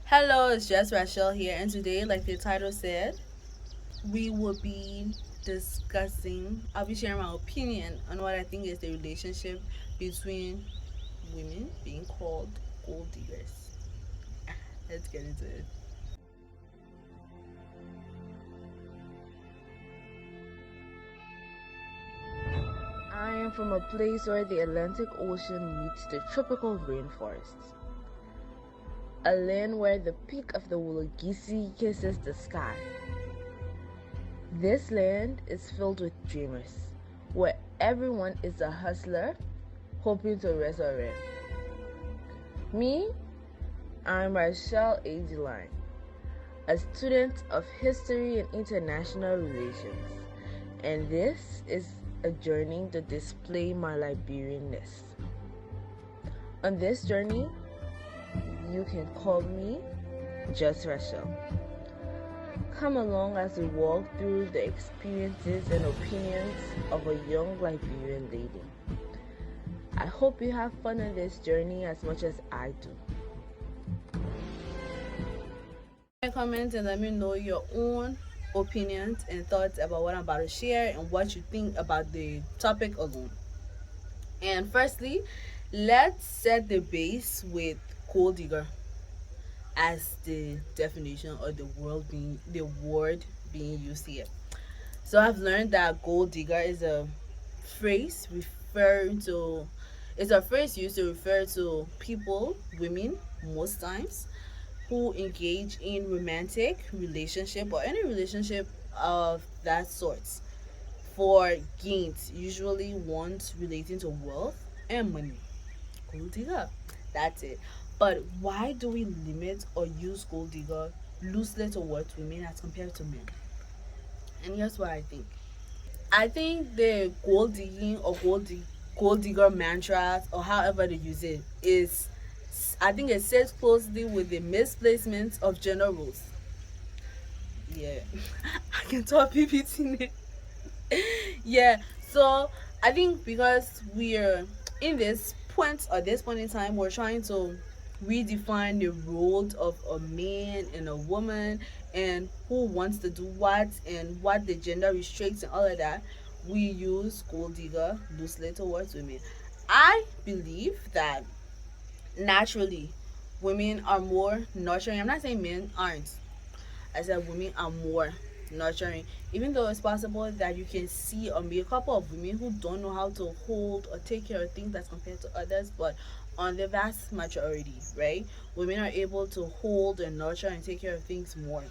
Hello, it's just Rachel here, and today, like the title said, we will be I'll be sharing my opinion on what I think is the relationship between women being called gold diggers. Let's get into it. I am from a place where the Atlantic Ocean meets the tropical rainforests. A land where the peak of the Wulagisi kisses the sky. This land is filled with dreamers, where everyone is a hustler hoping to resurrect. Me, I'm Rachel Adeline, a student of history and international relations, and this is a journey to display my Liberianness. On this journey, you can call me Just Rachel. Come along as we walk through the experiences and opinions of a young Liberian lady. I hope you have fun on this journey as much as I do. Comment and let me know your own opinions and thoughts about what I'm about to share and what you think about the topic alone. And firstly, let's set the base with gold digger as the definition or the word being used here. So I've learned that gold digger is a phrase referring to it's a phrase used to refer to people, women most times, who engage in romantic relationship or any relationship of that sort for gains, usually ones relating to wealth and money. Gold digger. That's it. But why do we limit or use gold digger loosely towards women as compared to men? And here's what I think. I think the gold digging or gold digger mantras or however they use it is, I think it sits closely with the misplacement of gender roles. Yeah, I can talk PPT it. Yeah, so I think because we're in this point in time, we're trying to redefine the roles of a man and a woman and who wants to do what and what the gender restricts and all of that. We use gold digger loosely towards women. I believe that naturally women are more nurturing. I'm not saying men aren't. I said women are more nurturing. Even though it's possible that you can see or meet a couple of women who don't know how to hold or take care of things as compared to others, but on the vast majority, right? Women are able to hold and nurture and take care of things more.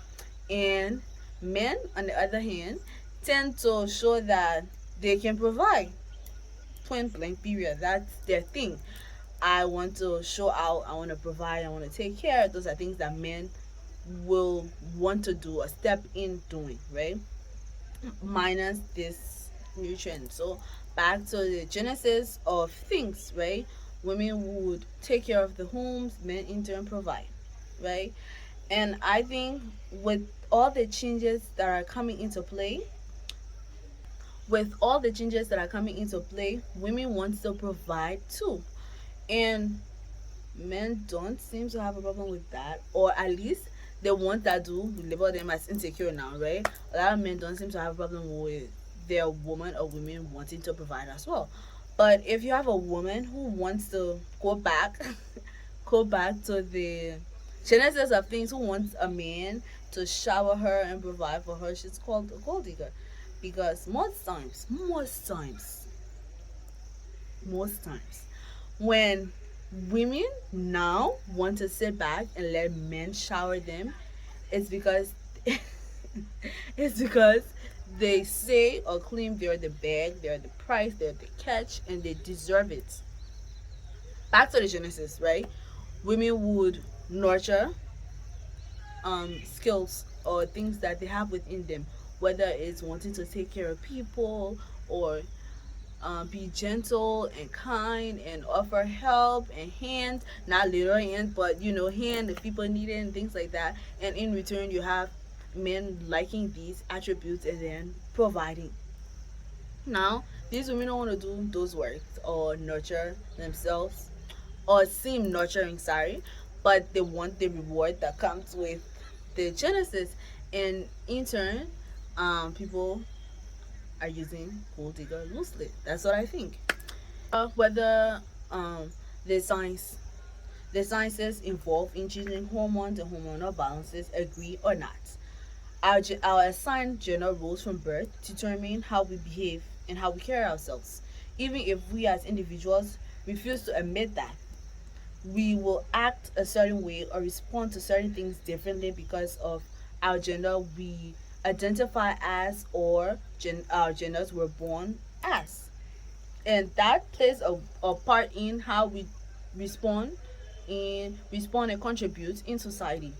And men, on the other hand, tend to show that they can provide. Point blank period. That's their thing. I want to show out, I want to provide, I want to take care. Those are things that men will want to do or step in doing, right? Minus this nutrient. So back to the genesis of things, right? Women would take care of the homes, men in turn provide, right? And I think with all the changes that are coming into play, women want to provide too. And men don't seem to have a problem with that, or at least the ones that do, we label them as insecure now, right? A lot of men don't seem to have a problem with their woman or women wanting to provide as well. But if you have a woman who wants to go back go back to the genesis of things, who wants a man to shower her and provide for her, she's called a gold digger. Because most times when women now want to sit back and let men shower them, it's because it's because they say or claim they're the bag, they're the price, they're the catch, and they deserve it. Back to the genesis, right? Women would nurture skills or things that they have within them, whether it's wanting to take care of people or be gentle and kind and offer help and hand, not literal hand, but hand if people need it and things like that. And in return, you have men liking these attributes and then providing. Now, these women don't want to do those works or nurture themselves or seem nurturing, sorry, but they want the reward that comes with the genesis. And in turn, people are using gold digger loosely. That's what I think. Whether um, the science the sciences involved in choosing hormones and hormonal balances agree or not. Our assigned gender roles from birth determine how we behave and how we carry ourselves. Even if we as individuals refuse to admit that, we will act a certain way or respond to certain things differently because of our gender we identify as, or our genders were born as. And that plays a part in how we respond respond and contribute in society.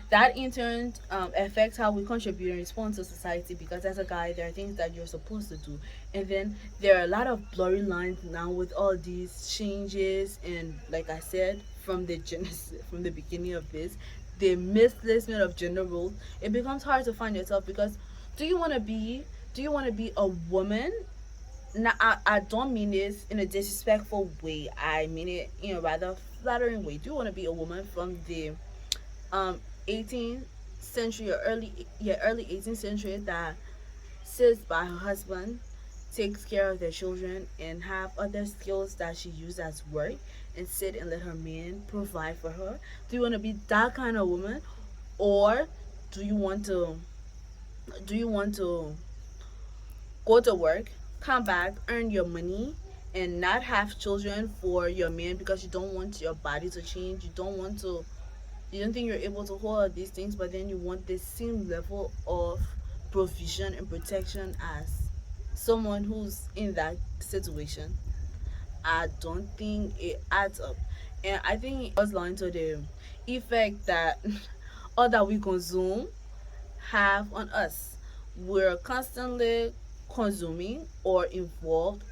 That in turn affects how we contribute and respond to society, because as a guy there are things that you're supposed to do, and then there are a lot of blurry lines now with all these changes. And like I said, from the genesis, from the beginning of this, the misplacement of gender roles, it becomes hard to find yourself. Because do you want to be do you want to be a woman? Now, I don't mean this in a disrespectful way. I mean it in a rather flattering way. Do you want to be a woman from the um 18th century, or early 18th century, that sits by her husband, takes care of their children, and have other skills that she uses as work, and sit and let her man provide for her? Do you want to be that kind of woman? Or do you want to do you want to go to work, come back, earn your money, and not have children for your man because you don't want your body to change? You don't think you're able to hold all these things, but then you want the same level of provision and protection as someone who's in that situation? I don't think it adds up. And I think it goes down to the effect that all that we consume have on us. We're constantly consuming or involved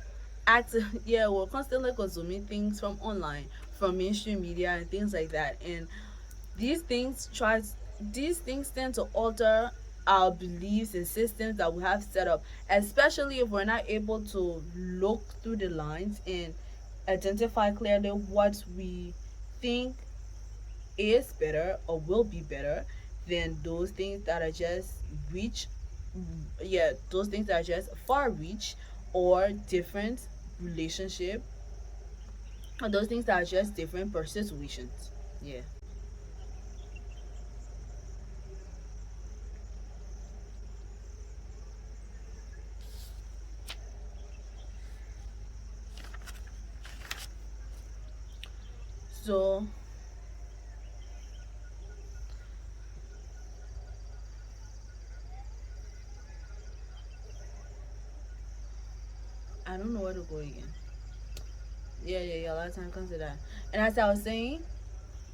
yeah, we're constantly consuming things from online, from mainstream media and things like that. And these things try these things tend to alter our beliefs and systems that we have set up, especially if we're not able to look through the lines and identify clearly what we think is better or will be better than those things that are just reach those things that are just far reach, or different relationship, or those things that are just different per situations. Yeah. So I don't know where to go again. Yeah. A lot of time comes to that. And as I was saying,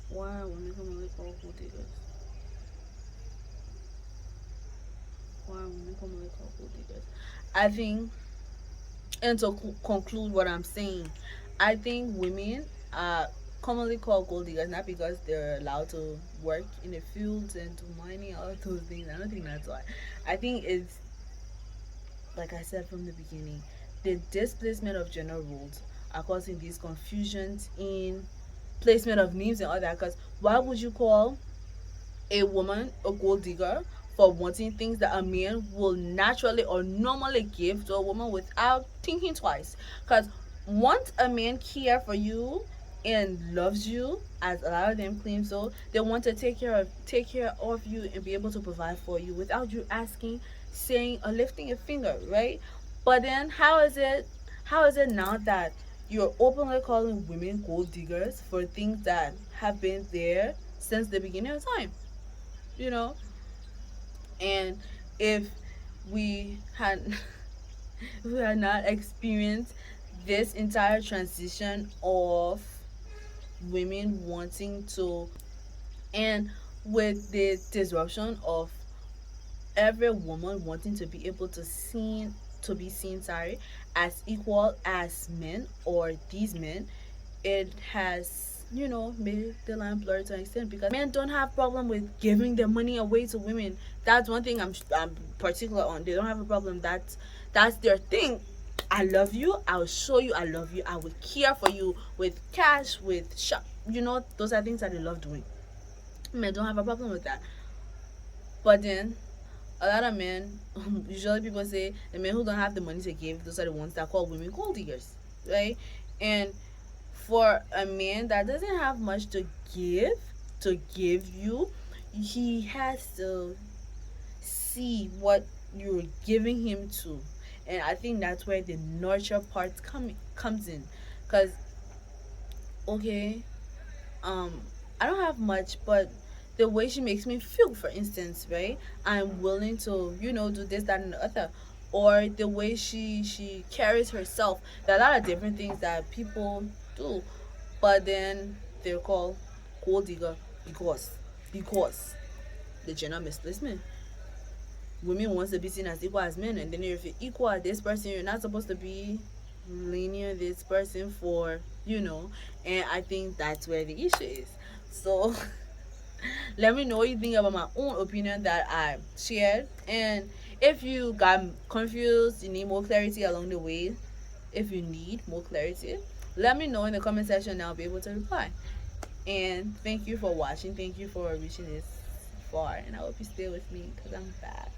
why are women commonly called gold diggers? Why are women commonly called gold diggers? I think, and to conclude what I'm saying, I think women are commonly called gold diggers not because they're allowed to work in the fields and do mining, all of those things. I don't think that's why. I think it's, like I said from the beginning, the displacement of gender roles are causing these confusions in placement of names and all that. Because why would you call a woman a gold digger for wanting things that a man will naturally or normally give to a woman without thinking twice? Because once a man care for you and loves you, as a lot of them claim, so they want to take care of you and be able to provide for you without you asking, saying, or lifting a finger, right? But then how is it now that you're openly calling women gold diggers for things that have been there since the beginning of time? you know and if we had if we had not experienced this entire transition of women wanting to, and with the disruption of every woman wanting to be able to be seen, sorry, as equal as men, or these men, it has made the line blurred to an extent, because men don't have problem with giving their money away to women. That's one thing I'm particular on. They don't have a problem. That's their thing. I love you. I will show you I love you. I will care for you with cash, with shop. those are things that they love doing. Men don't have a problem with that. But then a lot of men, usually people say the men who don't have the money to give, those are the ones that call women gold diggers, right? And for a man that doesn't have much to give you, he has to see what you're giving him to. And I think that's where the nurture part comes in. Because, okay, um I don't have much, but the way she makes me feel, for instance, right? I'm willing to, do this, that, and the other. Or the way she carries herself. There are a lot of different things that people do, but then they're called gold digger because the gender misplacement. Women wants to be seen as equal as men, and then if you're equal as this person, you're not supposed to be lenient this person for, and I think that's where the issue is. So let me know what you think about my own opinion that I shared. And if you got confused, you need more clarity along the way, if you need more clarity, let me know in the comment section and I'll be able to reply. And thank you for watching. Thank you for reaching this far. And I hope you stay with me because I'm back.